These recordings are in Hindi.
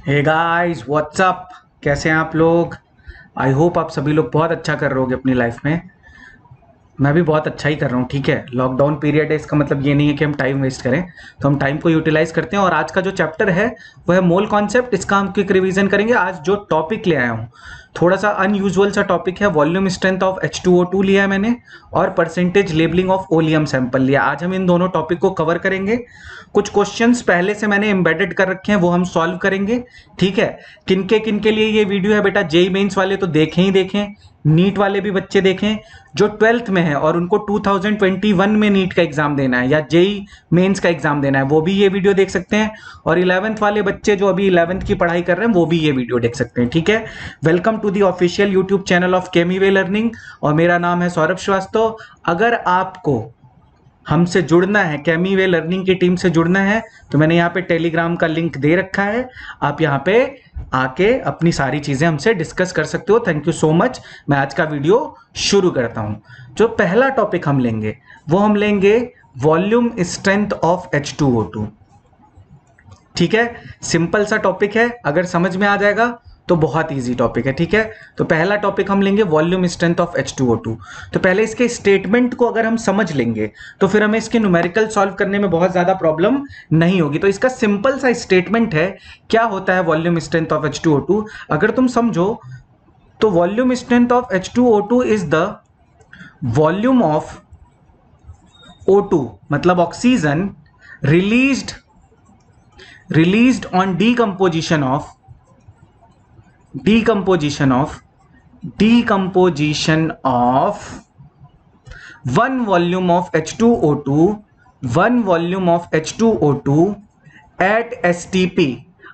हे गाइस व्हाट्सअप, कैसे हैं आप लोग। आई होप आप सभी लोग बहुत अच्छा कर रहे होगे अपनी लाइफ में। मैं भी बहुत अच्छा ही कर रहा हूँ। ठीक है, लॉकडाउन पीरियड है, इसका मतलब ये नहीं है कि हम टाइम वेस्ट करें, तो हम टाइम को यूटिलाइज करते हैं। और आज का जो चैप्टर है वो है मोल कॉन्सेप्ट। इसका हम क्विक रिवीजन करेंगे। आज जो टॉपिक ले आया हूँ थोड़ा सा अनयूजुअल सा टॉपिक है। वॉल्यूम स्ट्रेंथ ऑफ H2O2 लिया है मैंने, और percentage labelling of oleum sample लिया। आज हम इन दोनों टॉपिक को कवर करेंगे। कुछ क्वेश्चंस पहले से मैंने एम्बेडेड कर रखे हैं, वो हम सॉल्व करेंगे। ठीक है, किनके लिए ये वीडियो है बेटा, जेई मेंस वाले तो देखें ही देखें, नीट वाले भी बच्चे देखें जो 12th में है और उनको 2021 में नीट का एग्जाम देना है या जेई मेंस का एग्जाम देना है, वो भी ये वीडियो देख सकते हैं। और 11th वाले बच्चे जो अभी 11th की पढ़ाई कर रहे हैं वो भी ये वीडियो देख सकते हैं। ठीक है, welcome to the official YouTube channel of Chemiway learning, और मेरा नाम है सौरभ श्रीवास्तव। अगर आपको हमसे जुड़ना है, केमीवे लर्निंग की टीम से जुड़ना है, तो मैंने यहाँ पे टेलीग्राम का लिंक दे रखा है। आप यहाँ पे आके अपनी सारी चीजें हमसे डिस्कस कर सकते हो। Thank you so much. मैं आज का वीडियो शुरू करता हूं। जो पहला टॉपिक हम लेंगे वो हम लेंगे वॉल्यूम स्ट्रेंथ ऑफ H2O2। ठीक है, सिंपल सा टॉपिक है, अगर समझ में आ जाएगा तो बहुत इजी टॉपिक है। ठीक है, तो पहला टॉपिक हम लेंगे वॉल्यूम स्ट्रेंथ ऑफ H2O2। तो पहले इसके स्टेटमेंट को अगर हम समझ लेंगे तो फिर हमें इसके न्यूमेरिकल सॉल्व करने में बहुत ज्यादा प्रॉब्लम नहीं होगी। तो इसका सिंपल सा स्टेटमेंट है, क्या होता है वॉल्यूम स्ट्रेंथ ऑफ H2O2। अगर तुम समझो तो volume strength of H2O2 is the volume of O2, मतलब oxygen released on decomposition of one volume of H2O2 at STP।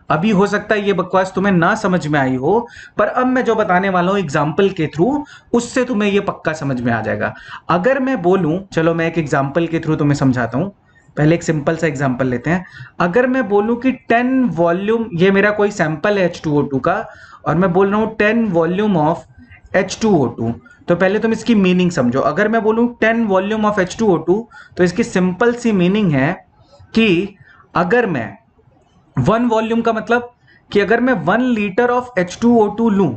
अभी हो सकता है ये बकवास तुम्हें ना समझ में आई हो, पर अब मैं जो बताने वाला हूं एग्जाम्पल के थ्रू, उससे तुम्हें ये पक्का समझ में आ जाएगा। अगर मैं बोलूं, चलो मैं एक एग्जाम्पल के थ्रू तुम्हें समझाता हूं। पहले एक सिंपल सा एग्जाम्पल लेते हैं। अगर मैं बोलूं कि 10 वॉल्यूम, ये मेरा कोई सैंपल है H2O2 का, और मैं बोल रहा हूं 10 वॉल्यूम ऑफ H2O2, तो पहले तुम इसकी मीनिंग समझो। अगर मैं बोलूं 10 वॉल्यूम ऑफ H2O2, तो इसकी सिंपल सी मीनिंग है कि अगर मैं 1 वॉल्यूम का मतलब कि अगर मैं 1 लीटर ऑफ H2O2 लूं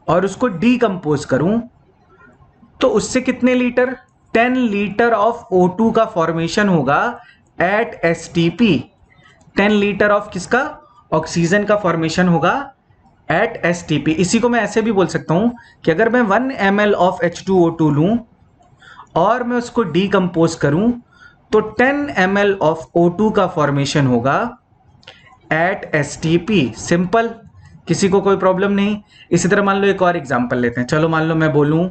और उसको डीकंपोज करूं, तो उससे कितने लीटर, 10 लीटर ऑफ O2 का फॉर्मेशन होगा एट STP। 10 लीटर ऑफ किसका, ऑक्सीजन का फॉर्मेशन होगा एट STP। इसी को मैं ऐसे भी बोल सकता हूं कि अगर मैं 1 ml ऑफ H2O2 लूं और मैं उसको डीकंपोज करूं, तो 10 ml ऑफ O2 का फॉर्मेशन होगा एट STP। सिंपल, किसी को कोई प्रॉब्लम नहीं। इसी तरह मान लो एक और एग्जांपल लेते हैं। चलो मान लो मैं बोलूं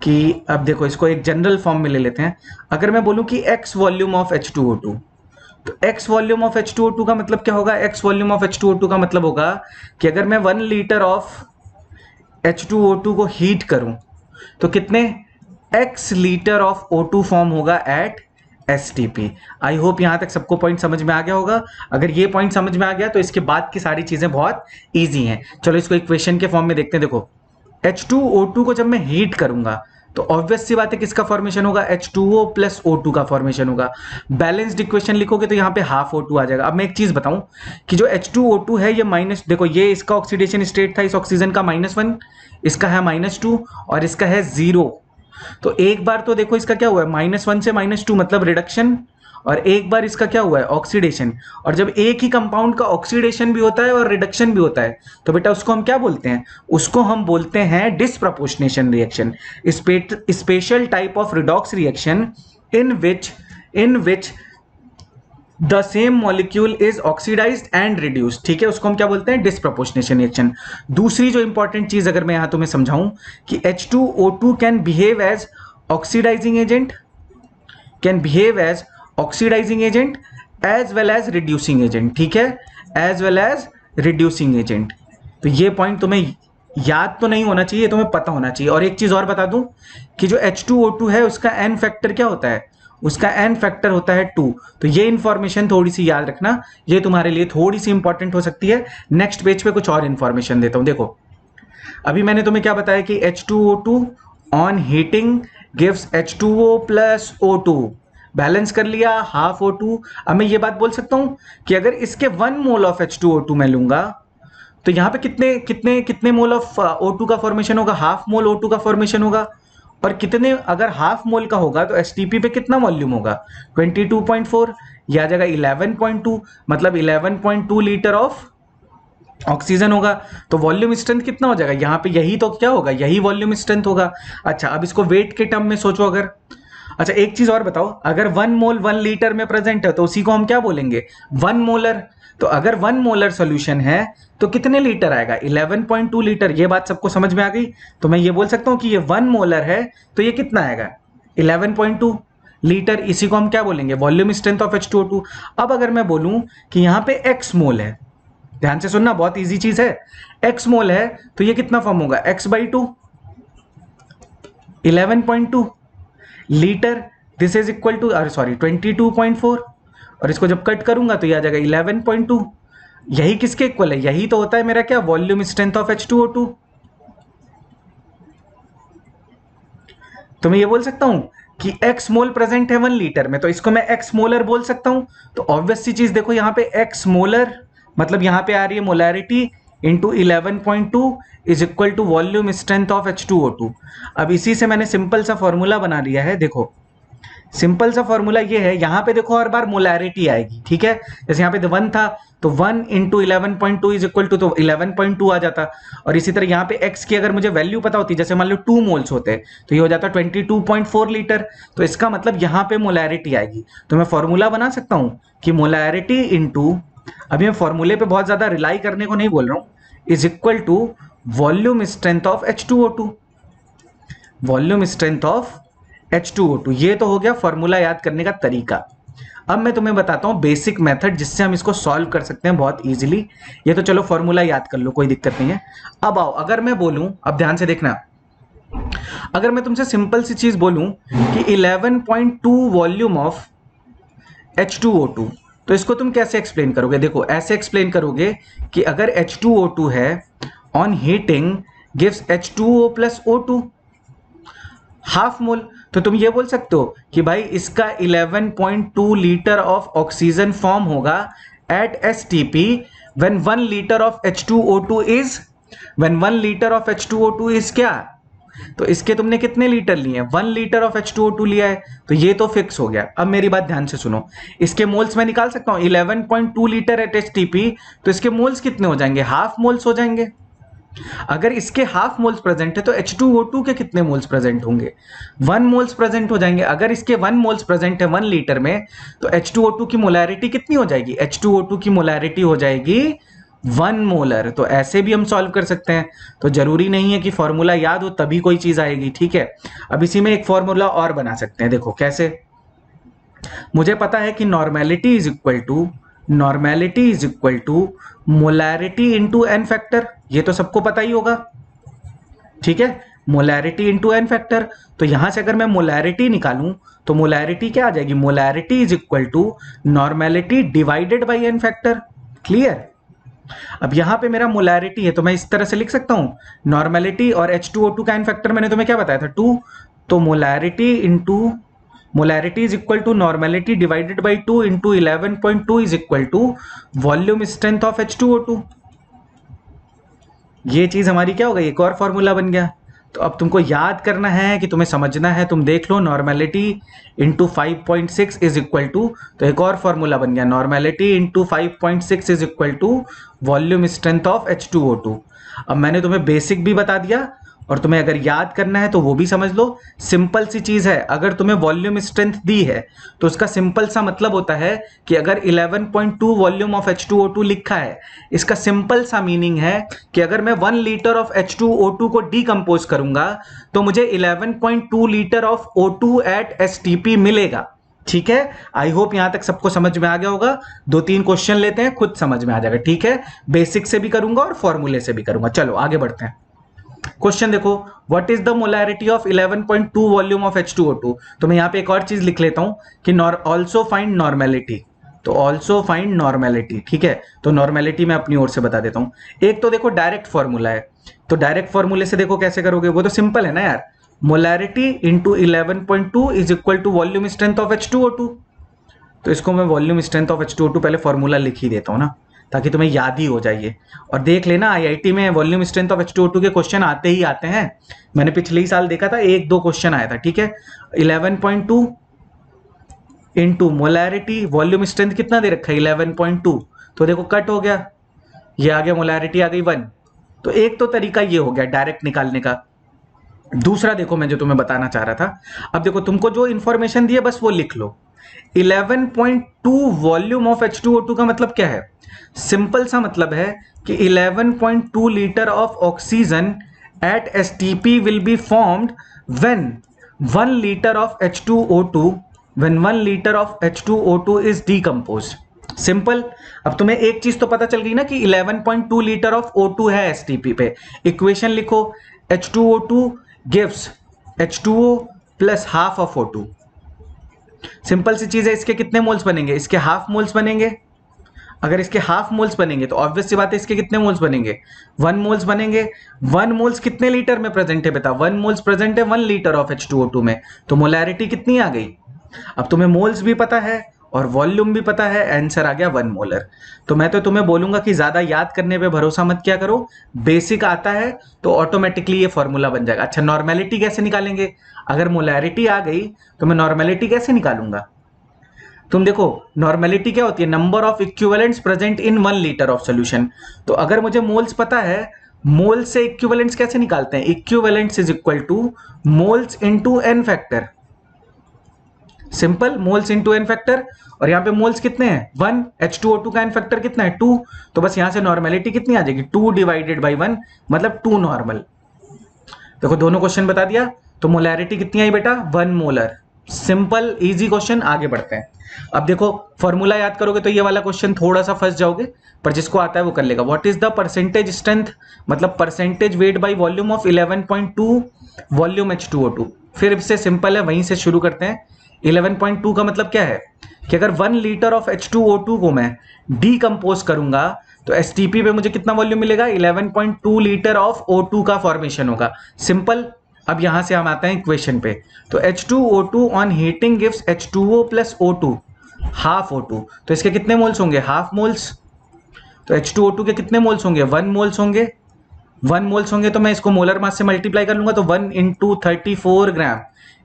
कि, अब देखो इसको एक जनरल फॉर्म में ले लेते हैं। अगर मैं बोलूं कि x वॉल्यूम ऑफ H2O2, तो x वॉल्यूम ऑफ H2O2 का मतलब क्या होगा, x वॉल्यूम ऑफ H2O2 का मतलब होगा कि अगर मैं 1 लीटर ऑफ H2O2 को हीट करूं, तो कितने x litre of O2 form होगा एट STP। आई होप यहां तक सबको पॉइंट समझ में आ गया होगा। अगर ये पॉइंट समझ में आ गया तो इसके बाद की सारी चीजें बहुत इजी हैं। चलो इसको इक्वेशन के फॉर्म में देखते हैं। देखो H2O2 को जब मैं हीट करूंगा तो ऑब्वियस सी बात है किसका फॉर्मेशन होगा, H2O प्लस O2 का फॉर्मेशन होगा। बैलेंस्ड इक्वेशन लिखोगे तो यहाँ पे हाफ O2 आ जाएगा। अब मैं एक चीज बताऊं कि जो H2O2 है ये माइनस, देखो ये इसका ऑक्सीडेशन स्टेट था इस ऑक्सीजन का -1, इसका है -2 और इसका है 0। तो एक बार तो देखो इसका क्या हुआ है, -1 से -2 मतलब रिडक्शन, और एक बार इसका क्या हुआ है, ऑक्सीडेशन। और जब एक ही कंपाउंड का ऑक्सीडेशन भी होता है और रिडक्शन भी होता है, तो बेटा उसको हम क्या बोलते हैं, उसको हम बोलते हैं disproportionation reaction, special type of redox reaction in which the same molecule is oxidised and reduced. ठीक है, उसको हम क्या बोलते हैं, डिसप्रपोर्शनेशन रिएक्शन। दूसरी जो इंपॉर्टेंट चीज अगर मैं यहां तुम्हें समझाऊं कि H2O2 can behave as oxidising agent, oxidising agent as well as reducing agent. ठीक है, as well as reducing agent. तो ये पॉइंट तुम्हें याद तो नहीं होना चाहिए, तुम्हें पता होना चाहिए। और एक चीज और बता दूं कि जो H2O2 है उसका n फैक्टर क्या होता है, उसका n फैक्टर होता है 2। तो ये इंफॉर्मेशन थोड़ी सी याद रखना, ये तुम्हारे लिए थोड़ी सी इंपॉर्टेंट हो सकती है। नेक्स्ट पेज पे कुछ और इंफॉर्मेशन देता हूं। देखो अभी मैंने तुम्हें क्या बताया कि H2O2 on heating gives H2O plus O2, balance कर लिया, हाफ O2। अब मैं ये बात बोल सकता हूं कि अगर इसके 1 मोल ऑफ H2O2 मैं लूंगा तो यहां पे कितने कितने कितने मोल ऑफ O2 का फॉर्मेशन होगा, हाफ मोल O2 का फॉर्मेशन होगा। और कितने, अगर हाफ मोल का होगा तो एसटीपी पे कितना वॉल्यूम होगा, 22.4, यह आ जाएगा 11.2, मतलब 11.2 लीटर ऑफ ऑक्सीजन होगा। तो वॉल्यूम स्ट्रेंथ कितना हो जाएगा यहाँ पे, यही तो क्या होगा, यही वॉल्यूम स्ट्रेंथ होगा। अच्छा, अब इसको वेट के टर्म में सोचो अगर। अच्छा, एक चीज और बताओ, अगर 1 मोल 1 लीटर में प्रेजेंट है तो उसी को हम क्या बोलेंगे, 1 मोलर। तो अगर 1 मोलर सॉल्यूशन है तो कितने लीटर आएगा, 11.2 लीटर। ये बात सबको समझ में आ गई। तो मैं ये बोल सकता हूं कि ये 1 मोलर है तो ये कितना आएगा, 11.2 लीटर। इसी को हम क्या बोलेंगे, वॉल्यूम स्ट्रेंथ ऑफ H2O2। अब अगर मैं बोलूं कि यहाँ पे x मोल है, ध्यान से सुनना, बहुत इजी चीज है, x मोल है तो ये कितना फॉर्म होगा, x/2, 11.2 litre. This is equal to, अरे सॉरी, 22.4। और इसको जब कट करूंगा तो ये आ जाएगा 11.2। यही किसके इक्वल है, यही तो होता है मेरा क्या, वॉल्यूम स्ट्रेंथ ऑफ H2O2। तो मैं ये बोल सकता हूं कि x मोल प्रेजेंट है 1 लीटर में, तो इसको मैं x मोलर बोल सकता हूं। तो ऑब्वियस सी चीज देखो, यहां पे x मोलर मतलब यहां पे आ रही है molarity into 11.2 is equal to volume strength of H2O2। अब इसी से मैंने सिंपल सा फॉर्मूला बना लिया है, देखो सिंपल सा फॉर्मूला ये है, यहां पे देखो हर बार मोलैरिटी आएगी, ठीक है। जैसे यहां पे 1 था तो 1 इंटू 11.2 इज इक्वल टू, तो 11.2 आ जाता। और इसी तरह यहां पे x की अगर मुझे वैल्यू पता होती, जैसे मान लो 2 मोल्स होते तो ये हो जाता 22.4 लीटर। तो इसका मतलब यहां पे मोलैरिटी आएगी। तो मैं फॉर्मूला बना सकता हूं कि मोलैरिटी इंटू, अभी मैं फॉर्मूले पे बहुत ज्यादा रिलाई करने को नहीं बोल रहा हूं, is equal to volume strength of H2O2, volume strength of H2O2। ये तो हो गया फॉर्मूला याद करने का तरीका। अब मैं तुम्हें बताता हूं बेसिक मेथड जिससे हम इसको सॉल्व कर सकते हैं बहुत इजीली। ये तो चलो फॉर्मूला याद कर लो, कोई दिक्कत नहीं है। अब आओ, अगर मैं बोलूं, अब ध्यान से देखना, अगर मैं तुमसे सिंपल सी चीज बोलूं कि 11.2 वॉल्यूम ऑफ H2O2, तो इसको तुम कैसे एक्सप्लेन करोगे, देखो ऐसे एक्सप्लेन करोगे कि अगर H2O2 है on heating gives H2O plus O2 half mole. तो तुम ये बोल सकते हो कि भाई इसका 11.2 लीटर ऑफ ऑक्सीजन फॉर्म होगा at STP when 1 litre of H2O2 is, when 1 litre of H2O2 is क्या, तो इसके तुमने कितने लीटर लिए हैं, 1 लीटर ऑफ H2O2 लिया है, तो ये तो फिक्स हो गया। अब मेरी बात ध्यान से सुनो, इसके मोल्स मैं निकाल सकता हूं, 11.2 लीटर एट एसटीपी, तो इसके मोल्स कितने हो जाएंगे, हाफ मोल्स हो जाएंगे। अगर इसके हाफ मोल्स प्रेजेंट है तो H2O2 के कितने मोल्स प्रेजेंट होंगे, 1 मोल्स प्रेजेंट हो जाएंगे। अगर इसके 1 मोल्स प्रेजेंट है 1 लीटर में तो H2O2 की मोलैरिटी कितनी हो जाएगी, H2O2 की मोलैरिटी हो जाएगी 1 मोलर। तो ऐसे भी हम सॉल्व कर सकते हैं। तो जरूरी नहीं है कि फॉर्मूला याद हो तभी कोई चीज आएगी, ठीक है। अब इसी में एक फॉर्मूला और बना सकते हैं, देखो कैसे। मुझे पता है कि normality is equal to, normality is equal to molarity into N factor, ये तो सबको पता ही होगा, ठीक है, मोलैरिटी इंटू एन फैक्टर। तो यहां से अगर मैं मोलैरिटी निकालूं तो मोलैरिटी क्या आ जाएगी, molarity is equal to normality divided by N factor. Clear. अब यहां पे मेरा मोलैरिटी है तो मैं इस तरह से लिख सकता हूं, नॉर्मेलिटी और H2O2 का एन फैक्टर मैंने तुम्हें क्या बताया था, 2। तो molarity into, molarity is equal to normality divided by 2 into 11.2 is equal to volume strength of H2O2। ये चीज हमारी क्या हो गई, एक और फॉर्मूला बन गया। तो अब तुमको याद करना है कि तुम्हें समझना है, तुम देख लो, normality into 5.6 is equal to, तो एक और फॉर्मूला बन गया, normality into 5.6 is equal to volume strength of H2O2। अब मैंने तुम्हें बेसिक भी बता दिया और तुम्हें अगर याद करना है तो वो भी समझ लो। सिंपल सी चीज है, अगर तुम्हें वॉल्यूम स्ट्रेंथ दी है तो उसका सिंपल सा मतलब होता है कि अगर 11.2 वॉल्यूम ऑफ H2O2 लिखा है, इसका सिंपल सा मीनिंग है कि अगर मैं 1 लीटर ऑफ H2O2 को डीकंपोज करूंगा तो मुझे 11.2 litre of O2 eight STP मिलेगा। ठीक है, आई होप यहां तक सबको समझ में आ गया होगा। 2-3 क्वेश्चन लेते हैं, खुद समझ में आ जाएगा, ठीक है। बेसिक से भी करूंगा और फॉर्मूले से भी करूंगा। चलो आगे बढ़ते हैं। क्वेश्चन देखो, what is the molarity of 11.2 volume of H2O2। तो मैं यहां पे एक और चीज लिख लेता हूं कि ऑल्सो फाइंड नॉर्मेलिटी, तो ऑल्सो फाइंड नॉर्मेलिटी, ठीक है। तो नॉर्मेलिटी मैं अपनी ओर से बता देता हूं। एक तो देखो डायरेक्ट फॉर्मूला है, तो डायरेक्ट फॉर्मूले से देखो कैसे करोगे, वो तो सिंपल है ना यार। Molarity into 11.2 is equal to volume strength of H2O2। तो इसको मैं वॉल्यूम स्ट्रेंथ ऑफ H2O2 पहले फॉर्मूला लिख ही देता हूँ ना, ताकि तुम्हें याद ही हो जाइए। और देख लेना आईआईटी में वॉल्यूम स्ट्रेंथ ऑफ H2O2 के क्वेश्चन आते ही आते हैं। मैंने पिछले ही साल देखा था, 1-2 क्वेश्चन आया था, ठीक है। 11.2 इंटू मोलैरिटी, वॉल्यूम स्ट्रेंथ कितना दे रखा है 11.2, तो देखो कट हो गया, ये आ गया मोलैरिटी आ गई 1। तो एक तो तरीका ये हो गया डायरेक्ट निकालने का। दूसरा देखो मैं जो तुम्हें बताना चाह रहा था, अब देखो तुमको जो इंफॉर्मेशन दी है बस वो लिख लो। 11.2 वॉल्यूम ऑफ H2O2 का मतलब क्या है? सिंपल सा मतलब है कि 11.2 litre of oxygen at STP will be formed when 1 litre of H2O2 when 1 liter of H2O2 is decomposed। Simple. अब तुम्हें एक चीज तो पता चल गई ना कि 11.2 लीटर ऑफ O2 है STP पे। इक्वेशन लिखो, H2O2 gives H2O plus half of O2। Simple सी चीज है, इसके कितने मोल्स बनेंगे? इसके हाफ मोल्स बनेंगे। अगर इसके हाफ मोल्स बनेंगे तो ऑब्वियस सी बात है इसके कितने मोल्स बनेंगे? 1 मोल्स बनेंगे। 1 मोल्स कितने लीटर में प्रेजेंट है बेटा? 1 मोल्स प्रेजेंट है 1 लीटर ऑफ H2O2 में। तो मोलैरिटी कितनी आ गई? अब तुम्हें मोल्स भी पता है और वॉल्यूम भी पता है, आंसर आ गया 1 मोलर। तो मैं तो तुम्हें बोलूंगा कि ज्यादा याद करने पे भरोसा मत किया करो, बेसिक आता है तो ऑटोमेटिकली ये फॉर्मूला बन जाएगा। अच्छा, नॉर्मेलिटी कैसे निकालेंगे? अगर मोलैरिटी आ गई तो मैं नॉर्मेलिटी कैसे निकालूंगा? तुम देखो, नॉर्मेलिटी क्या होती है? Number of equivalents present in 1 litre of solution. तो अगर मुझे मोल्स पता है, मोल्स से इक्विवेलेंट्स कैसे निकालते हैं? Equivalents is equal to moles into N factor. Simple, moles into N factor. और यहां पे मोल्स कितने हैं? 1। H2O2 का एन फैक्टर कितना है? 2। तो बस यहां से नॉर्मेलिटी कितनी आ जाएगी? 2 डिवाइडेड बाई 1, मतलब 2 नॉर्मल। देखो दोनों क्वेश्चन बता दिया। तो मोलैरिटी कितनी आई बेटा? 1 मोलर। Simple easy question. आगे बढ़ते हैं। अब देखो फॉर्मूला याद करोगे तो ये वाला क्वेश्चन थोड़ा सा फंस जाओगे, पर जिसको आता है वो कर लेगा। What is the percentage strength, मतलब percentage weight by volume of 11.2 volume H2O2। फिर से सिंपल है, वहीं से शुरू करते हैं। 11.2 का मतलब क्या है कि अगर 1 लीटर ऑफ H2O2 को मैं डीकंपोज करूंगा तो STP पे मुझे कितना वॉल्यूम मिलेगा? 11.2 लीटर ऑफ O2 का फॉर्मेशन होगा। सिंपल। अब यहां से हम आते हैं इक्वेशन पे। तो H2O2 on heating gives H2O plus O2 half O2। तो इसके कितने मोल्स होंगे? Half moles. तो H2O2 के कितने मोल्स होंगे? 1 मोल्स होंगे। 1 मोल्स होंगे तो मैं इसको मोलर मास से मल्टीप्लाई कर लूंगा, तो 1 into 34 gram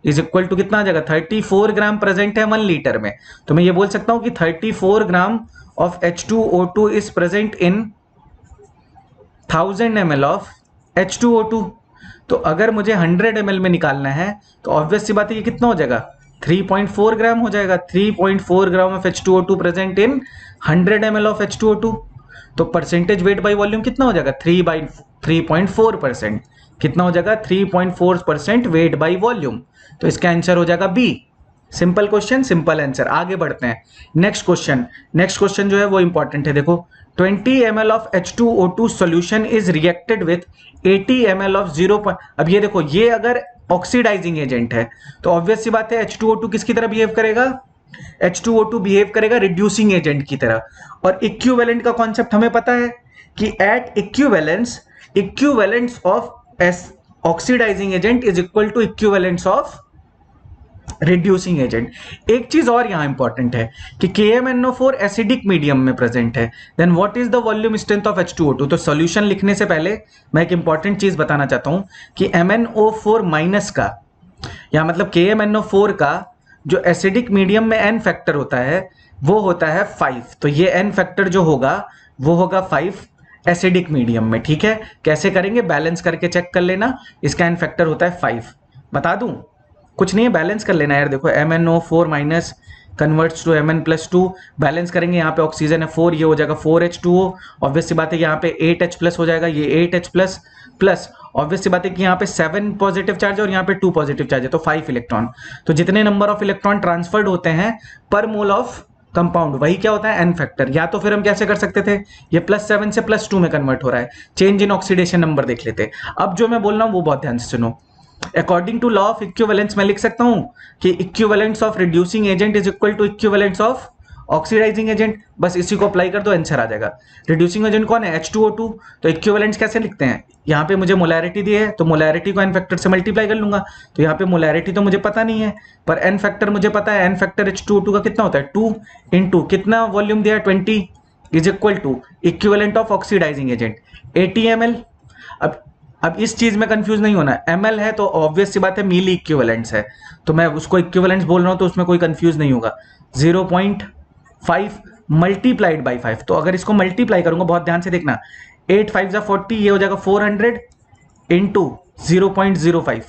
is equal to कितना आ जाएगा? 34 ग्राम प्रेजेंट है 1 लीटर में। तो मैं ये बोल सकता हूं कि 34 gram of H2O2 is present in 1000 ml of H2O2। तो अगर मुझे 100 ml में निकालना है तो ऑब्वियस सी बात है ये कितना हो जाएगा? 3.4 ग्राम हो जाएगा। 3.4 gram of H2O2 present in 100 ml of H2O2। तो परसेंटेज वेट बाई वॉल्यूम कितना हो जाएगा? 3.4%। कितना हो जाएगा? 3.4% वेट बाई वॉल्यूम। तो इसका आंसर हो जाएगा B. Simple question, simple answer. आगे बढ़ते हैं। Next question. नेक्स्ट क्वेश्चन जो है वो इंपॉर्टेंट है। देखो 20 ml of H2O2 solution is reacted with 80 ml of 0। अब ये देखो, ये अगर ऑक्सीडाइजिंग एजेंट है तो ऑब्वियस सी बात है H2O2 किसकी तरह बिहेव करेगा? H2O2 बिहेव करेगा रिड्यूसिंग एजेंट की तरह। और इक्विवेलेंट का कॉन्सेप्ट हमें पता है कि at equivalents of oxidising agent is equal to equivalents of reducing agent. एक चीज और यहां इंपॉर्टेंट है कि KMnO4 एसिडिक मीडियम में प्रेजेंट है। Then what is the volume strength of H2O2? तो सॉल्यूशन लिखने से पहले मैं एक इंपॉर्टेंट चीज बताना चाहता हूं कि MnO4 माइनस का, या मतलब KMnO4 का जो एसिडिक मीडियम में एन फैक्टर होता है वो होता है 5। तो ये एन फैक्टर जो होगा वो होगा 5 एसिडिक मीडियम में। ठीक है, कैसे करेंगे? बैलेंस करके चेक कर लेना। इसका एन फैक्टर होता है 5। बता दूं? कुछ नहीं है, बैलेंस कर लेना यार। देखो MnO4 minus converts to Mn+2, balance करेंगे। यहाँ पे ऑक्सीजन है 4, ये हो जाएगा 4H2O। ऑब्वियस सी बात है यहाँ पे 8H+ हो जाएगा, ये 8H+ प्लस ऑब्वियस सी बात है कि यहाँ पे 7 पॉजिटिव चार्ज है और यहाँ पे 2 पॉजिटिव चार्ज है, तो 5 इलेक्ट्रॉन। तो जितने नंबर ऑफ इलेक्ट्रॉन ट्रांसफर्ड होते हैं पर मोल ऑफ कंपाउंड, वही क्या होता है? N factor. या तो फिर हम कैसे कर सकते थे? ये +7 से +2 में कन्वर्ट हो रहा है। चेंज इन ऑक्सीडेशन नंबर देख लेते। अब जो मैं बोल रहा हूँ वो बहुत ध्यान से सुनो। According to law of equivalence मैं लिख सकता हूं कि equivalence of reducing agent is equal to equivalence of oxidising agent, बस इसी को अप्लाई कर दो, आंसर आ जाएगा। रिड्यूसिंग एजेंट कौन है? H2O2। तो इक्विवेलेंट्स कैसे लिखते हैं? यहाँ पे मुझे मोलैरिटी दी है तो मोलैरिटी को एन फैक्टर से मल्टीप्लाई कर लूंगा। तो यहाँ पे मोलैरिटी तो मुझे पता नहीं है, पर एन फैक्टर मुझे पता है। एन फैक्टर H2O2 का कितना होता है? 2 इंटू कितना वॉल्यूम दिया है? 20 is equal to equivalent of oxidising agent 80 ml। अब इस चीज में कंफ्यूज नहीं होना, ml है तो ऑब्वियस सी बात है मिली इक्विवेलेंट्स है, तो मैं उसको इक्विवेलेंट्स बोल रहा हूं तो उसमें कोई कंफ्यूज नहीं होगा। 0.5 मल्टीप्लाइड बाई 5, तो अगर इसको मल्टीप्लाई करूंगा, बहुत ध्यान से देखना, 8 5 जा 40, ये हो जाएगा 400 इंटू 0.05,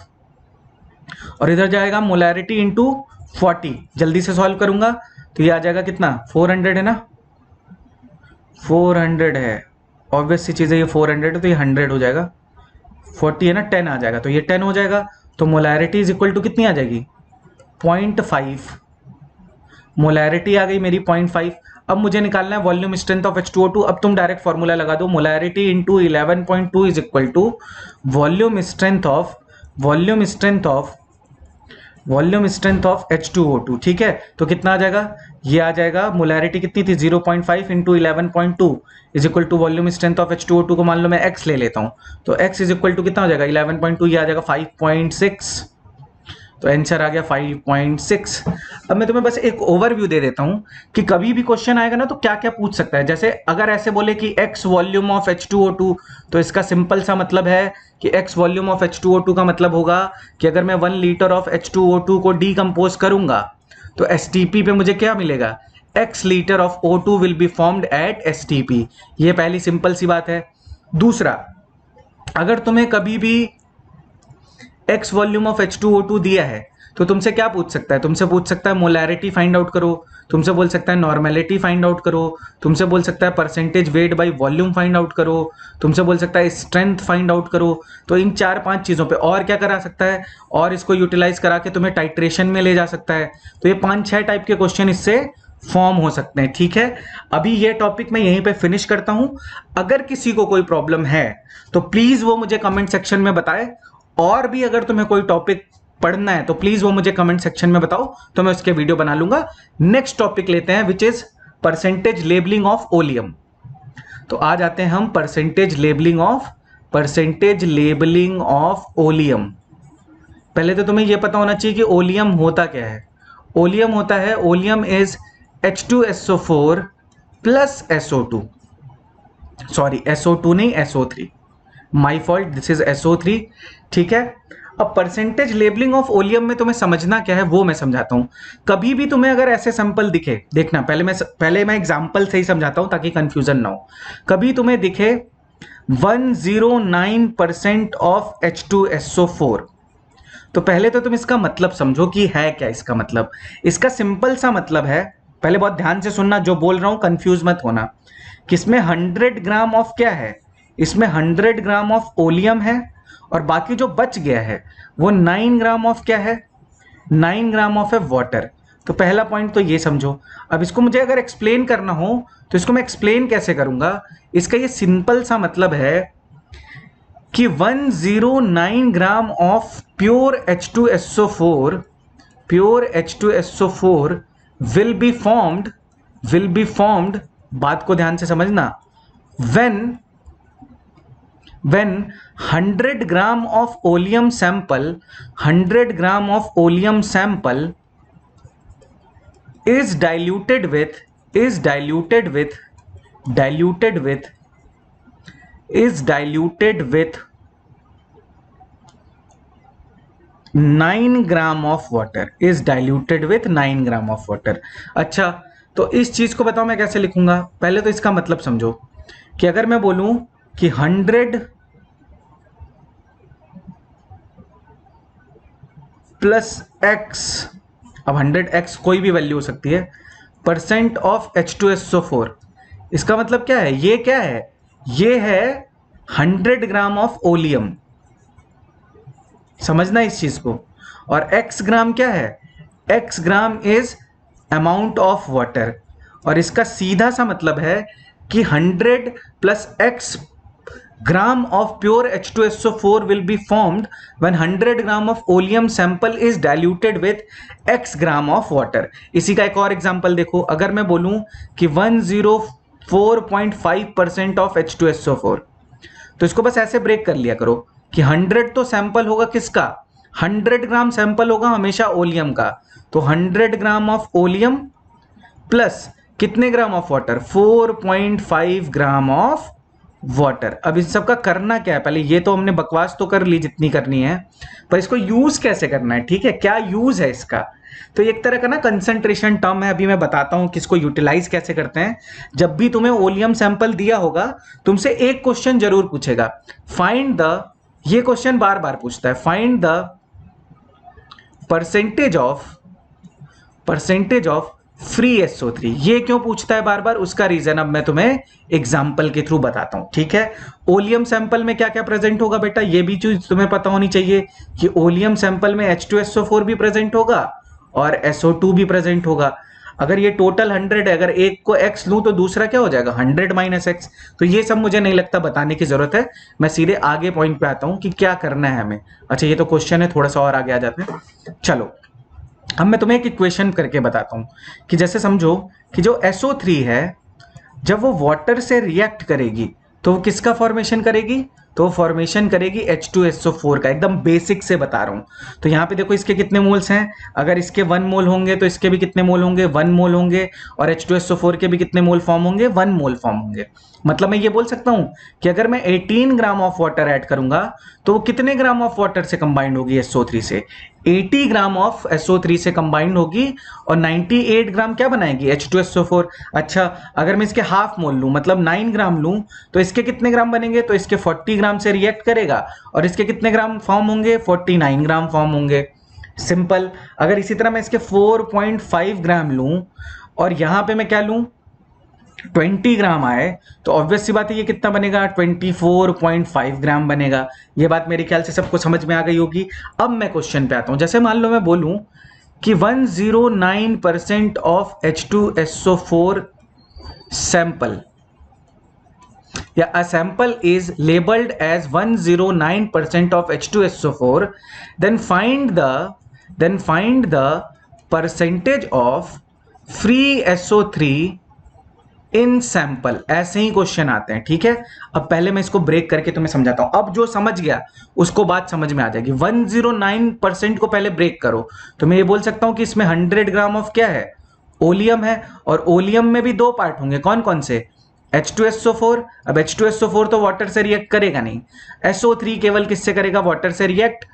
और इधर जाएगा मोलैरिटी इंटू 40। जल्दी से सॉल्व करूंगा तो ये आ जाएगा कितना? 400 है ना, 400 है, ऑब्वियस सी चीज है, ये 400 है तो ये 100 हो जाएगा। 40 है ना, 10 आ जाएगा, तो ये 10 हो जाएगा। तो मोलैरिटी इज इक्वल टू कितनी आ जाएगी? 0.5। मोलैरिटी आ गई मेरी 0.5। अब मुझे निकालना है वॉल्यूम स्ट्रेंथ ऑफ H2O2। अब तुम डायरेक्ट फॉर्मूला लगा दो, molarity into 11.2 is equal to volume strength of H2O2। ठीक है, तो कितना आ जाएगा? ये आ जाएगा, मोलैरिटी कितनी थी? 0.5 into 11.2 is equal to volume strength of H2O2 को मान लो मैं x ले लेता हूं, तो x इज इक्वल टू कितना हो जाएगा? 11.2, ये आ जाएगा 5.6, तो आंसर आ गया 5.6। अब मैं तुम्हें बस एक ओवरव्यू दे देता हूं कि कभी भी क्वेश्चन आएगा ना तो क्या क्या पूछ सकता है। जैसे अगर ऐसे बोले कि x वॉल्यूम ऑफ H2O2, तो इसका सिंपल सा मतलब है कि x वॉल्यूम ऑफ H2O2 का मतलब होगा कि अगर मैं 1 लीटर ऑफ H2O2 को डीकंपोज करूंगा तो STP पे मुझे क्या मिलेगा? x litre of O2 will be formed at STP। ये पहली सिंपल सी बात है। दूसरा, अगर तुम्हें कभी भी x वॉल्यूम ऑफ H2O2 दिया है तो तुमसे क्या पूछ सकता है? तुमसे पूछ सकता है मोलैरिटी फाइंड आउट करो, तुमसे बोल सकता है नॉर्मेलिटी फाइंड आउट करो, तुमसे बोल सकता है percentage weight by volume find out करो, तुमसे बोल सकता है स्ट्रेंथ फाइंड आउट करो। तो इन 4-5 चीज़ों पे और क्या करा सकता है, और इसको यूटिलाइज करा के तुम्हें टाइट्रेशन में ले जा सकता है। तो ये 5-6 टाइप के क्वेश्चन इससे फॉर्म हो सकते हैं। ठीक है, अभी ये टॉपिक मैं यहीं पे फिनिश करता हूं। अगर किसी को कोई प्रॉब्लम है तो प्लीज वो मुझे कमेंट सेक्शन में बताए, और भी अगर तुम्हें कोई टॉपिक पढ़ना है तो प्लीज वो मुझे कमेंट सेक्शन में बताओ, तो मैं उसके वीडियो बना लूंगा। नेक्स्ट टॉपिक लेते हैं which is percentage labelling of oleum. तो आ जाते हैं हम परसेंटेज लेबलिंग ऑफ ओलियम। पहले तो तुम्हें यह पता होना चाहिए कि ओलियम होता क्या है। ओलियम होता है, oleum is H2SO4 plus SO2, sorry SO2 नहीं SO3, my fault, this is SO3। ठीक है, अब परसेंटेज लेबलिंग ऑफ ओलियम में तुम्हें समझना क्या है वो मैं समझाता हूं। कभी भी तुम्हें अगर ऐसे सैंपल दिखे, देखना पहले मैं एग्जांपल से ही समझाता हूं ताकि कंफ्यूजन ना हो। कभी तुम्हें दिखे 109% ऑफ H2SO4, तो पहले तो तुम इसका मतलब समझो कि है क्या इसका मतलब। इसका सिंपल सा मतलब है, पहले बहुत ध्यान से सुनना, जो बोल रहा हूं कंफ्यूज मत होना, कि इसमें 100 ग्राम ऑफ क्या है? इसमें 100 ग्राम ऑफ ओलियम है, और बाकी जो बच गया है वो 9 ग्राम ऑफ क्या है? 9 ग्राम ऑफ है वाटर। तो पहला पॉइंट तो ये समझो। अब इसको मुझे अगर एक्सप्लेन करना हो तो इसको मैं एक्सप्लेन कैसे करूंगा? इसका ये सिंपल सा मतलब है कि 109 gram of pure H2SO4 will be formed, बात को ध्यान से समझना, when 100 gram of oleum sample is diluted with 9 gram of water. अच्छा, तो इस चीज को बताओ मैं कैसे लिखूंगा। पहले तो इसका मतलब समझो कि अगर मैं बोलूं कि 100 प्लस x, अब 100x कोई भी वैल्यू हो सकती है, परसेंट ऑफ H2SO4, इसका मतलब क्या है? ये क्या है? ये है 100 ग्राम ऑफ ओलियम, समझना इस चीज को। और x ग्राम क्या है? x gram is amount of water, और इसका सीधा सा मतलब है कि 100 plus x gram of pure H2SO4 will be formed when 100 gram of oleum sample is diluted with x gram of water. इसी का एक और एग्जांपल देखो, अगर मैं बोलूं कि 104.5% ऑफ H2SO4, तो इसको बस ऐसे ब्रेक कर लिया करो कि 100 तो सैंपल होगा किसका, 100 ग्राम सैंपल होगा हमेशा ओलियम का, तो 100 ग्राम ऑफ ओलियम प्लस कितने ग्राम of water, 4.5 gram of water. अब इस सब का करना क्या है, पहले ये तो हमने बकवास तो कर ली जितनी करनी है, पर इसको यूज कैसे करना है, ठीक है, क्या यूज है इसका। तो एक तरह का ना कंसंट्रेशन टर्म है, अभी मैं बताता हूं कि इसको यूटिलाइज कैसे करते हैं। जब भी तुम्हें ओलियम सैंपल दिया होगा, तुमसे एक क्वेश्चन जरूर पूछेगा, फाइंड द, ये क्वेश्चन बार बार पूछता है, find the percentage of free SO3। ये क्यों पूछता है बार बार, उसका रीजन अब मैं तुम्हें एग्जांपल के थ्रू बताता हूं, ठीक है। ओलियम सैंपल में क्या क्या प्रेजेंट होगा बेटा, ये भी चीज तुम्हें पता होनी चाहिए कि ओलियम सैंपल में H2SO4 भी प्रेजेंट होगा और SO2 भी प्रेजेंट होगा। अगर ये टोटल 100 है, अगर एक को x लूं तो दूसरा क्या हो जाएगा 100 माइनस x। तो ये सब मुझे नहीं लगता बताने की जरूरत है, मैं सीधे आगे पॉइंट पे आता हूं कि क्या करना है हमें। अच्छा ये तो क्वेश्चन है, थोड़ा सा और आगे आ जाते हैं। चलो अब मैं तुम्हें एक इक्वेशन करके बताता हूं कि जैसे समझो कि जो SO3 है, जब वो वाटर से रिएक्ट करेगी तो वो किसका फॉर्मेशन करेगी, तो फॉर्मेशन करेगी H2SO4 का। एकदम बेसिक से बता रहा हूं। तो यहां पे देखो इसके कितने मोल्स हैं, अगर इसके 1 मोल होंगे तो इसके भी कितने मोल होंगे, 1 मोल होंगे, और H2SO4 के भी कितने मोल फॉर्म होंगे, 1 मोल फॉर्म होंगे। मतलब मैं ये बोल सकता हूं कि अगर मैं 18 ग्राम ऑफ वाटर ऐड करूंगा तो वो कितने ग्राम ऑफ वाटर से कंबाइंड होगी SO3 से, 80 ग्राम ऑफ SO3 से कंबाइंड होगी, और 98 ग्राम क्या बनाएगी H2SO4। अच्छा अगर मैं इसके हाफ मोल लूं, मतलब 9 ग्राम लूं, तो इसके कितने ग्राम बनेंगे, तो इसके 40 ग्राम से रिएक्ट करेगा और इसके कितने ग्राम फॉर्म होंगे, 49 ग्राम फॉर्म होंगे। सिंपल। अगर इसी तरह मैं इसके 4.5 ग्राम लूं और यहां पे मैं क्या लूं 20 ग्राम आए, तो ऑब्वियस सी बात है ये कितना बनेगा, 24.5 ग्राम बनेगा। ये बात मेरे ख्याल से सबको समझ में आ गई होगी। अब मैं क्वेश्चन पे आता हूं। जैसे मान लो मैं बोलूं कि 109% ऑफ H2SO4 सैंपल, या a sample is labeled as 109% of H2SO4, then find the percentage of free SO3 in sample. ऐसे ही क्वेश्चन आते हैं, ठीक है। अब पहले मैं इसको ब्रेक करके तुम्हें समझाता हूं, अब जो समझ गया उसको बात समझ में आ जाएगी। 109% को पहले ब्रेक करो, तो मैं ये बोल सकता हूं कि इसमें 100 ग्राम ऑफ क्या है, ओलियम है, और ओलियम में भी 2 पार्ट होंगे, कौन कौन से, H2SO4। अब H2SO4 तो वाटर से रिएक्ट करेगा नहीं, SO3 केवल किससे करेगा, वाटर से रिएक्ट,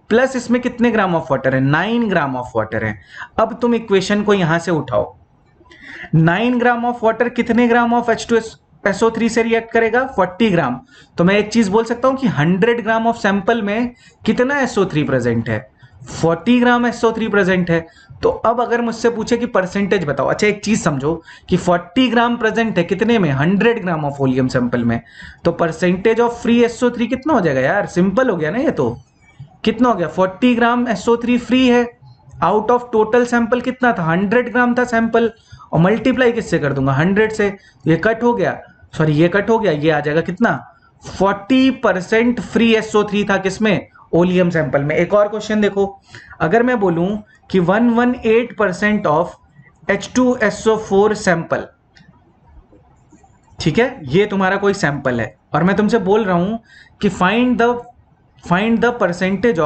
प्लस इसमें कितने ग्राम ऑफ वाटर है, 9 ग्राम ऑफ वाटर है। अब तुम इक्वेशन को यहां से उठाओ, 9 ग्राम ऑफ वाटर कितने ग्राम ऑफ H2SO3 से रिएक्ट करेगा, 40 ग्राम। तो मैं एक चीज बोल सकता हूं कि 100 ग्राम ऑफ सैंपल में कितना SO3 प्रेजेंट है, 40 ग्राम SO3 प्रेजेंट है। तो अब अगर मुझसे पूछे कि परसेंटेज बताओ, अच्छा एक चीज समझो कि 40 ग्राम प्रेजेंट है कितने में, 100 ग्राम ऑफ वॉल्यूम सैंपल में, तो परसेंटेज ऑफ फ्री SO3 कितना हो जाएगा यार, सिंपल हो गया ना ये तो। कितना हो गया, 40 ग्राम SO3 फ्री है, आउट ऑफ टोटल सैंपल कितना था, 100 ग्राम था सैंपल, और मल्टीप्लाई किससे कर दूंगा, 100 से, ये कट हो गया, सॉरी ये कट हो गया, ये आ जाएगा कितना, 40% फ्री SO3 था किसमें, ओलियम सैंपल में। एक और क्वेश्चन देखो, अगर मैं बोलूं कि 118% ऑफ H2SO4 सैंपल, ठीक है, ये तुम्हारा कोई सैंपल है, और मैं तुमसे बोल रहा हूं कि find the percentage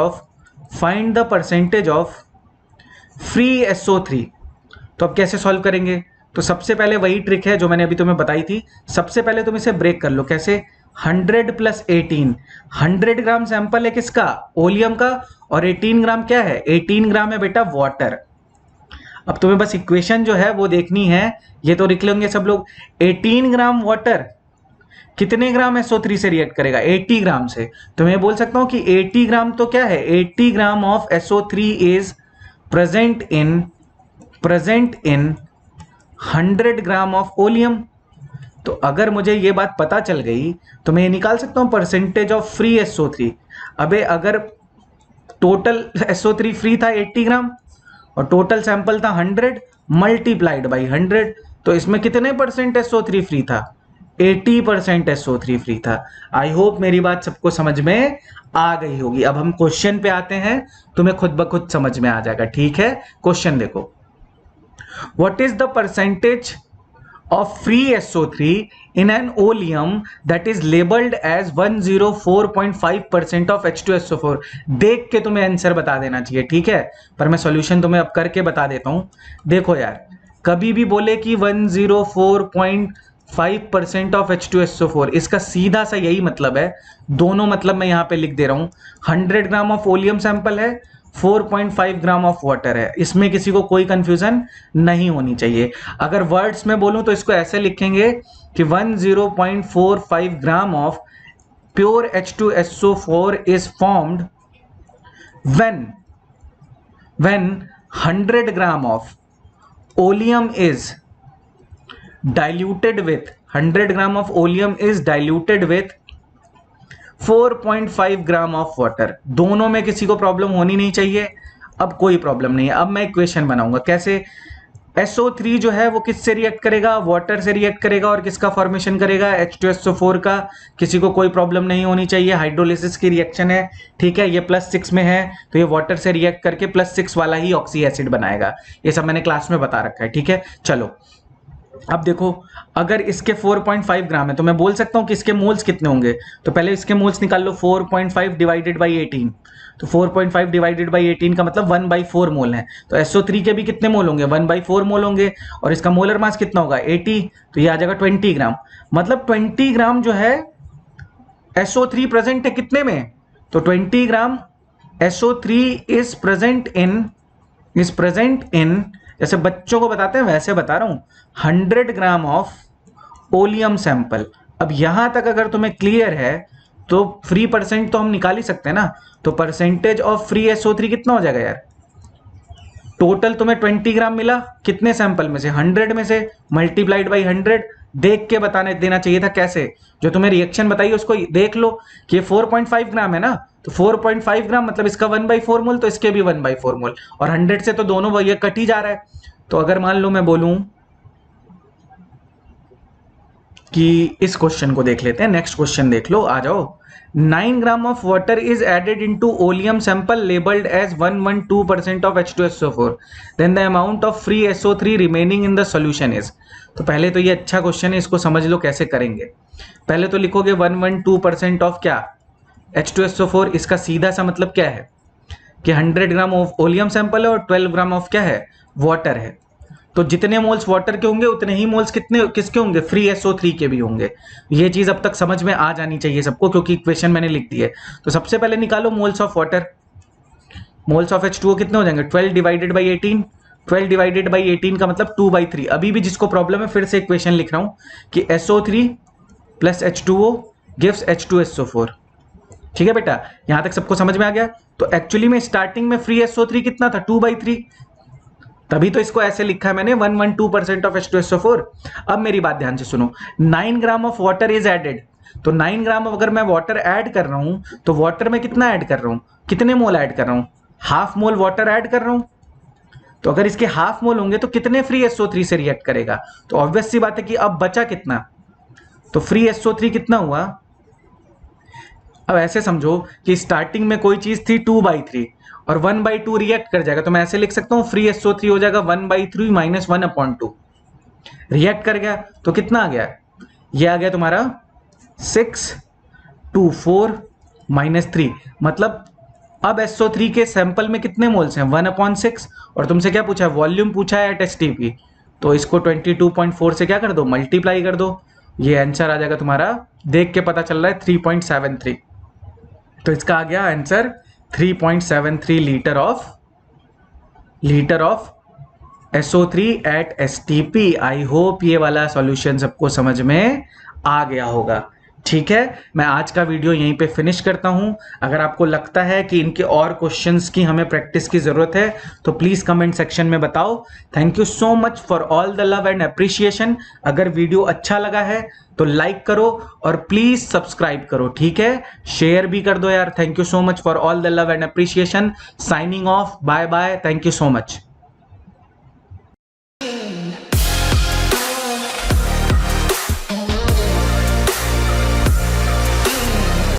of free SO3। तो अब कैसे सॉल्व करेंगे, तो सबसे पहले वही ट्रिक है जो मैंने अभी तुम्हें बताई थी। सबसे पहले तुम इसे ब्रेक कर लो, कैसे, 100 प्लस 18, 100 ग्राम सैंपल है किसका, ओलियम का, और 18 ग्राम क्या है, 18 ग्राम है बेटा वाटर। अब तुम्हें बस इक्वेशन जो है वो देखनी है, ये तो लिख लेंगे सब लोग। 18 ग्राम वाटर कितने ग्राम SO3 से रिएक्ट करेगा, 80 ग्राम से। तो मैं बोल सकता हूं कि 80 ग्राम तो क्या है, 80 gram of SO3 is present in 100 gram of oleum. तो अगर मुझे ये बात पता चल गई तो मैं ये निकाल सकता हूं परसेंटेज ऑफ फ्री SO3। अबे अगर टोटल SO3 फ्री था 80 ग्राम और टोटल सैंपल था 100 मल्टीप्लाइड बाई 100, तो इसमें कितने परसेंट SO3 फ्री था, 80% SO3 फ्री था। आई होप मेरी बात सबको समझ में आ गई होगी। अब हम क्वेश्चन पे आते हैं, तुम्हें खुद ब खुद समझ में आ जाएगा। ठीक है, क्वेश्चन देखो, what is the percentage of free SO3 in an oleum that is labeled as 104.5% of H2SO4। देख के तुम्हें आंसर बता देना चाहिए, ठीक है, पर मैं सॉल्यूशन तुम्हें अब करके बता देता हूं। देखो यार, कभी भी बोले कि 104.5% ऑफ H2SO4, इसका सीधा सा यही मतलब है, दोनों मतलब मैं यहां पे लिख दे रहा हूं। 100 ग्राम ऑफ ओलियम सैंपल है, 4.5 ग्राम ऑफ वाटर है, इसमें किसी को कोई कंफ्यूजन नहीं होनी चाहिए। अगर वर्ड्स में बोलूं तो इसको ऐसे लिखेंगे कि 10.45 gram of pure H2SO4 is formed when 100 gram of oleum is diluted with 100 gram of oleum is diluted with 4.5 gram of water. दोनों में किसी को प्रॉब्लम होनी नहीं चाहिए। अब कोई प्रॉब्लम नहीं है। अब मैं इक्वेशन बनाऊंगा कैसे। SO3 जो है वो किससे रिएक्ट करेगा, वाटर से रिएक्ट करेगा, और किसका फॉर्मेशन करेगा, H2SO4 का। किसी को कोई प्रॉब्लम नहीं होनी चाहिए, हाइड्रोलिसिस की रिएक्शन है, ठीक है। ये +6 में है तो ये वाटर से रिएक्ट करके +6 वाला ही ऑक्सी एसिड बनाएगा। ये सब मैंने क्लास में बता रखा है, ठीक है। चलो अब देखो, अगर इसके 4.5 ग्राम है तो मैं बोल सकता हूं कि इसके मोल्स कितने होंगे। तो पहले इसके मोल्स निकाल लो, 4.5 डिवाइडेड बाई 18। तो 4.5 डिवाइडेड बाई 18 का मतलब 1/4 मोल है। तो SO3 के भी कितने मोल होंगे, 1/4 मोल होंगे। और इसका मोलर मास कितना होगा, 80, तो ये आ जाएगा 20 ग्राम। मतलब 20 ग्राम जो है SO3 प्रेजेंट है कितने में, तो 20 ग्राम SO3 इज प्रेजेंट इन जैसे बच्चों को बताते हैं वैसे बता रहा हूं, 100 ग्राम ऑफ ओलियम सैंपल। अब यहां तक अगर तुम्हें क्लियर है तो फ्री परसेंट तो हम निकाल ही सकते हैं ना। तो परसेंटेज ऑफ फ्री SO3 कितना हो जाएगा यार, टोटल तुम्हें 20 ग्राम मिला कितने सैंपल में से, 100 में से, मल्टीप्लाइड बाई 100। देख के बताने देना चाहिए था कैसे, जो तुम्हें रिएक्शन बताई उसको देख लो कि 4.5 ग्राम है ना, तो 4.5 ग्राम मतलब इसका 1/4 मोल, तो इसके भी 1/4 मोल, और 100 से तो दोनों ये कट ही जा रहा है। तो अगर मान लो मैं बोलूं कि इस क्वेश्चन को देख लेते हैं, नेक्स्ट क्वेश्चन देख लो, आ जाओ। 9 gram of water is added into oleum sample labelled as 112% of H2SO4, then the amount of free SO3 remaining in the solution is. तो पहले तो ये अच्छा क्वेश्चन है, इसको समझ लो कैसे करेंगे। पहले तो लिखोगे 112% ऑफ क्या, H2SO4। इसका सीधा सा मतलब क्या है कि 100 ग्राम ऑफ ओलियम सैंपल है और 12 ग्राम ऑफ क्या है, वाटर है। तो जितने मोल्स वाटर के होंगे उतने ही मोल्स कितने किसके होंगे, फ्री SO3 के भी होंगे। ये चीज अब तक समझ में आ जानी चाहिए सबको, क्योंकि इक्वेशन मैंने लिख दी है। तो सबसे पहले निकालो moles of water. Moles of H2O कितने हो जाएंगे, 12 डिवाइडेड बाई 18। 12 डिवाइडेड बाई 18 का मतलब 2/3। अभी भी जिसको प्रॉब्लम है फिर से इक्वेशन लिख रहा हूं कि SO3 plus H2O gives H2SO4। ठीक है बेटा, यहां तक सबको समझ में आ गया। तो एक्चुअली में स्टार्टिंग में फ्री SO3 कितना था, 2/3, तभी तो इसको ऐसे लिखा है मैंने 112% ऑफ H2SO4। अब मेरी बात ध्यान से सुनो, 9 gram of water is added. तो 9 ग्राम अगर मैं वाटर ऐड कर रहा हूं तो वाटर में कितना ऐड कर रहा हूं, कितने मोल ऐड कर रहा हूं, हाफ मोल वाटर ऐड कर रहा हूं। तो अगर इसके हाफ मोल होंगे तो कितने फ्री SO3 से रिएक्ट करेगा, तो ऑब्वियस सी बात है कि अब बचा कितना, तो फ्री SO3 कितना हुआ। अब ऐसे समझो कि स्टार्टिंग में कोई चीज थी 2/3 और 1/2 रिएक्ट कर जाएगा, तो मैं ऐसे लिख सकता हूं फ्री SO3 हो जाएगा 1/3 माइनस 1/2। रिएक्ट कर गया तो कितना आ गया, ये आ गया तुम्हारा 6/4 माइनस 3। मतलब अब SO3 के सैंपल में कितने मोल्स हैं, 1/6। और तुमसे क्या पूछा है, वॉल्यूम पूछा है एट STP, तो इसको 22.4 से क्या कर दो, मल्टीप्लाई कर दो। ये आंसर आ जाएगा तुम्हारा, देख के पता चल रहा है 3.73। तो इसका आ गया answer 3.73 litre of SO3 at STP। I hope ये वाला सॉल्यूशन सबको समझ में आ गया होगा। ठीक है, मैं आज का वीडियो यहीं पे फिनिश करता हूं। अगर आपको लगता है कि इनके और क्वेश्चंस की हमें प्रैक्टिस की जरूरत है तो प्लीज कमेंट सेक्शन में बताओ। Thank you so much for all the love and appreciation. अगर वीडियो अच्छा लगा है तो लाइक करो और प्लीज सब्सक्राइब करो, ठीक है, शेयर भी कर दो यार। Thank you so much for all the love and appreciation. Signing off, bye bye, thank you so much.